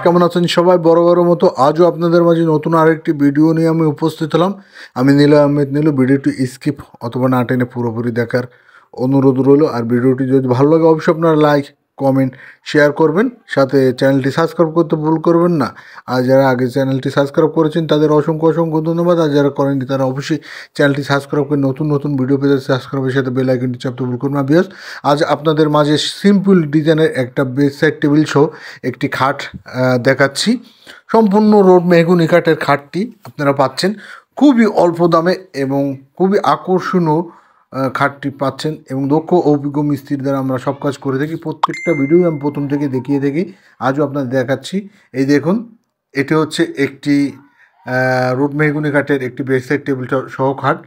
কেমন আছেন সবাই? বরাবরের মতো আজও আপনাদের মাঝে নতুন আরেকটি ভিডিও নিয়ে আমি উপস্থিত হলাম। আমি নীলা আহমেদ নীলু। ভিডিওটি স্কিপ অথবা না টেনে পুরোপুরি দেখার অনুরোধ রইল। আর ভিডিওটি যদি ভালো লাগে অবশ্যই আপনারা লাইক, কমেন্ট, শেয়ার করবেন। সাথে চ্যানেলটি সাবস্ক্রাইব করতে ভুল করবেন না। আর যারা আগে চ্যানেলটি সাবস্ক্রাইব করেছেন তাদের অসংখ্য অসংখ্য ধন্যবাদ। আর যারা করেননি তারা অবশ্যই চ্যানেলটি সাবস্ক্রাইব করে নতুন নতুন ভিডিও পেতে সাবস্ক্রাইবের সাথে বেল আইকনটি চাপতে ভুল করবেন না। বিকজ আজ আপনাদের মাঝে সিম্পল ডিজাইনের একটা বেডসাইড টেবিল সহ একটি খাট দেখাচ্ছি। সম্পূর্ণ রোড মেহগুনি কাঠের খাটটি আপনারা পাচ্ছেন খুবই অল্প দামে এবং খুবই আকর্ষণীয় খাটটি পাচ্ছেন এবং দক্ষ অভিজ্ঞ মিস্ত্রির দ্বারা আমরা সব কাজ করে থাকি। প্রত্যেকটা ভিডিও আমি প্রথম থেকে দেখিয়ে থাকি, আজও আপনাদের দেখাচ্ছি। এই দেখুন, এটি হচ্ছে একটি রোড মেহগুনি কাঠের একটি বেডসাইড টেবিল সহ খাট।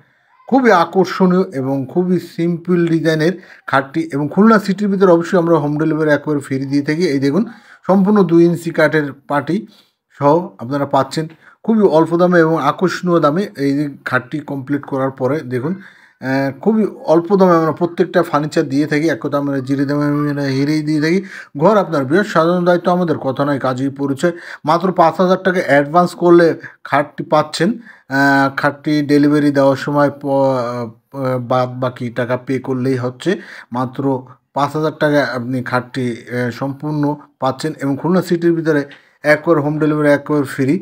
খুবই আকর্ষণীয় এবং খুবই সিম্পল ডিজাইনের খাটটি এবং খুলনা সিটির ভিতরে অবশ্যই আমরা হোম ডেলিভারি একবারে ফ্রি দিয়ে থাকি। এই দেখুন, সম্পূর্ণ 2 ইঞ্চি কাঠের পাটি সহ আপনারা পাচ্ছেন খুবই অল্প দামে এবং আকর্ষণীয় দামে। এই যে খাটটি কমপ্লিট করার পরে দেখুন, খুবই অল্প দামে আমরা প্রত্যেকটা ফার্নিচার দিয়ে থাকি। এক কথা আমরা জিরে দামে হিরেই দিয়ে থাকি। ঘর আপনার বৃহৎ সাধারণ দায়িত্ব আমাদের, কথা নয় কাজেই পরিচয়। মাত্র 5,000 টাকা অ্যাডভান্স করলে খাটটি পাচ্ছেন। খাটটি ডেলিভারি দেওয়ার সময় বাদ বাকি টাকা পে করলেই হচ্ছে। মাত্র 5,000 টাকায় আপনি খাটটি সম্পূর্ণ পাচ্ছেন এবং খুলনা সিটির ভিতরে একবার হোম ডেলিভারি একবার ফ্রি।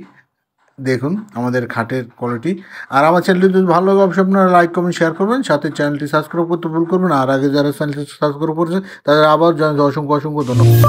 দেখুন আমাদের খাটের কোয়ালিটি। আর আমার চ্যানেলটি যদি ভালো লাগে অবশ্যই আপনারা লাইক, কমেন্ট, শেয়ার করবেন। সাথে চ্যানেলটি সাবস্ক্রাইব করতে ভুল করবেন। আর আগে যারা চ্যানেলটি সাবস্ক্রাইব করেছেন তাদের আবার অসংখ্য অসংখ্য ধন্যবাদ।